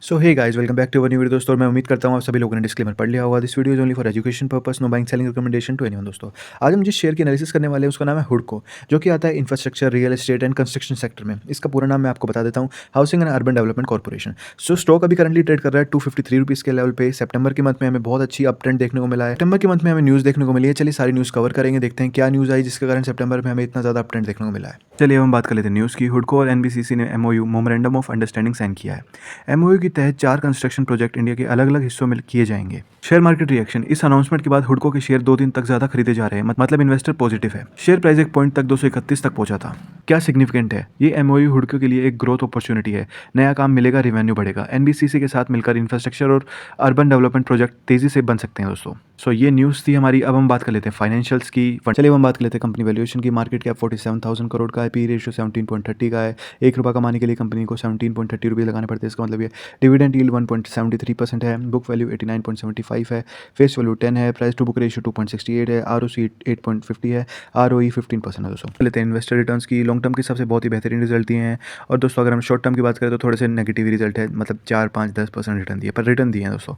So hey guys, welcome back to our new video दोस्तों। मैं उम्मीद करता हूँ आप सभी लोगों ने डिस्क्लेमर पढ़ लिया होगा। This video is only for education purpose, no buying selling recommendation to anyone. दोस्तों, आज हम जिस शेयर की एनालिसिस करने वाले हैं उसका नाम है हुडको, जो कि आता है infrastructure, real estate and construction sector में। इसका पूरा नाम मैं आपको बता देता हूँ, housing and urban development corporation. So stock अभी करंटली ट्रेड कर रहा है 253 रुपीज़ के लेवल पे। सितंबर के मंथ में हमें बहुत अच्छी अप ट्रेंड देखने को मिला है। सितंबर के मंथ में हमें न्यूज़ देखने को मिली है। चलिए सारी न्यूज़ कवर करेंगे, देखते हैं क्या न्यूज़ आई जिसके कारण सितंबर में हमें इतना ज़्यादा अप ट्रेंड देखने को मिला है। चलिए हम बात कर लेते हैं न्यूज़ की। हुडको और एनबीसीसी ने MOU memorandum of understanding sign किया है। एमओयू के तहत 4 कंस्ट्रक्शन प्रोजेक्ट इंडिया के अलग अलग हिस्सों में किए जाएंगे। Share market reaction. इस अनाउंसमेंट के बाद हुडको के शेयर 2 दिन तक ज्यादा खरीदे जा रहे हैं, मतलब इन्वेस्टर पॉजिटिव है। शेयर प्राइस एक पॉइंट तक 231 तक पहुंचा था। क्या सिग्निफिकेंट है? ये एमओयू हुडको के लिए एक ग्रोथ अपॉर्चुनिटी है। नया काम मिलेगा, रिवेन्यू बढ़ेगा। एनबीसीसी के साथ मिलकर इंफ्रास्ट्रक्चर और अर्बन डेवलपमेंट प्रोजेक्ट तेजी से बन सकते हैं दोस्तों। सो ये न्यूज़ थी हमारी। अब हम बात कर लेते हैं फाइनेंशियल्स की। चलिए हम बात कर लेते हैं कंपनी वैल्यूएशन की। मार्केट कैप 47,000 करोड़ का है। पी रेशियो 17.30 का है। ₹1 कमाने के लिए कंपनी को 17.30 रुपये लगाने पड़ते हैं। इसका मतलब ये डिविडेंड यील्ड 1.73% है। बुक वैल्यू 89.75 है। फेस वैल्यू 10 है। प्राइस टू बुक रेशियो 2.68 है। आरओसी 8.50 है। आरओई 15% है दोस्तों। लेते हैं इन्वेस्टर रिटर्न्स की। लॉन्ग टर्म के हिसाब से बहुत ही बेहतरीन रिजल्ट दिए हैं। और दोस्तों अगर हम शॉर्ट टर्म की बात करें तो थोड़े से नेगेटिव रिजल्ट है, मतलब 4, 5, 10% रिटर्न दिए, पर रिटर्न दिए हैं दोस्तों।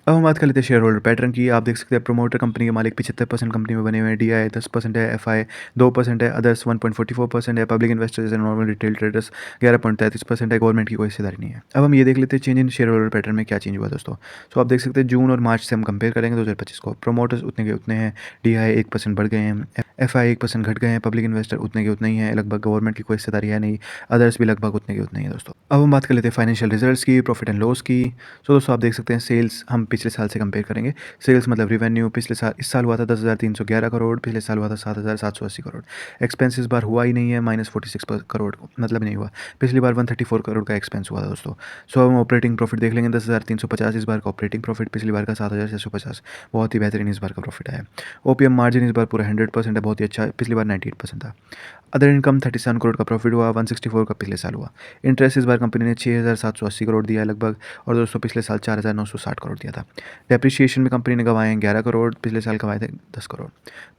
अब हम बात कर लेते हैं शेयर होल्डर पैटर्न की। आप देख सकते हैं प्रोमोटर कंपनी के मालिक 75% कंपनी में बने हुए हैं। डीआई 10% है। एफआई 2% है। अदर्स 1.44% है। पब्लिक इन्वेस्टर्स जैसे नॉर्मल रिटेल ट्रेडर्स 11.33% है। गवर्नमेंट की कोई हिस्सेदारी नहीं है। अब हम ये देख लेते हैं change in share holder pattern में क्या चेंज हुआ दोस्तों। सो आप देख सकते हैं जून और मार्च से हम कंपेयर करेंगे 2025 को। प्रोमोटर्स उतने के उतने हैं। डीआई 1% बढ़ गए हैं। एफआई 1% घट गए हैं। पब्लिक इन्वेस्टर उतने के उतने ही हैं लगभग। गवर्नमेंट की कोई हिस्सेदारी है नहीं। अदर्स भी लगभग उतने के उतने ही है दोस्तों। अब हम बात कर लेते हैं फाइनेंशियल रिजल्ट्स की, प्रॉफिट एंड लॉस की। सो दोस्तों आप देख सकते हैं सेल्स हम पिछले साल से कंपेयर करेंगे। सेल्स मतलब रिवेन्यू पिछले साल, इस साल हुआ था 10,311 करोड़। पिछले साल हुआ था 7,780 करोड़। एक्सपेंस इस बार हुआ ही नहीं है, -46 करोड़, मतलब नहीं हुआ। पिछली बार 134 करोड़ का एक्सपेंस हुआ था दोस्तों। सो हम ऑपरेटिंग प्रॉफिट देख लेंगे। 10,350 इस बार का ऑपरेटिंग प्रॉफिट। पिछली बार का 7,650। बहुत ही बेहतरीन इस बार का प्रॉफिट आया। ओपीएम मार्जिन इस बार पूरा 100% है, बहुत ही अच्छा है। पिछली बार 98% था। अदर इनकम 37 करोड़ का प्रॉफिट हुआ। 164 का पिछले साल हुआ। इंटरेस्ट इस बार कंपनी ने 6,780 करोड़ दिया है लगभग। और दोस्तों पिछले साल 4,960 करोड़ दिया था। डेप्रिसिएशन में कंपनी ने गंवाए हैं 11 करोड़। पिछले साल गंवाए थे 10 करोड़।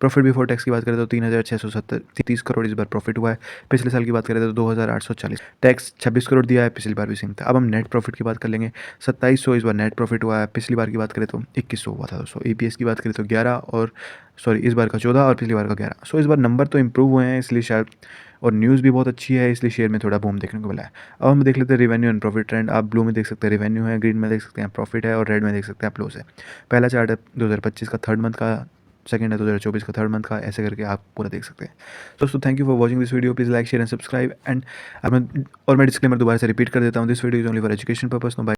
प्रॉफिट बिफोर टैक्स की बात करें तो 3,630 करोड़ इस बार प्रॉफिट हुआ है। पिछले साल की बात करें तो 2,840। टैक्स 26 करोड़ दिया है, पिछली बार भी सेम था। अब हम नेट प्रॉफिट की बात कर लेंगे। 2700 इस बार नेट प्रॉफिट हुआ है। पिछली बार की बात करें तो 2100 हुआ था दोस्तों। ईपीएस की बात करें तो 11 और इस बार का 14 और पिछली बार का 11। सो इस बार नंबर तो इंप्रूव हुए हैं, इसलिए शायद, और न्यूज़ भी बहुत अच्छी है, इसलिए शेयर में थोड़ा बूम देखने को मिला है। अब हम देख लेते हैं रेवेन्यू एंड प्रॉफिट ट्रेंड। आप ब्लू में देख सकते हैं रेवेन्यू है, ग्रीन में देख सकते हैं प्रॉफिट है, और रेड में देख सकते हैं आप लॉस है। पहला चार्ट है 2025 का थर्ड मंथ का, सेकंड है 2024 का थर्ड मंथ का, ऐसे करके आप पूरा देख सकते हैं। दोस्तों thank you for watching this video. Please like share and subscribe. And मैं डिस्क्लेमर दोबारा से रिपीट कर देता हूँ। This video is only for education purpose, no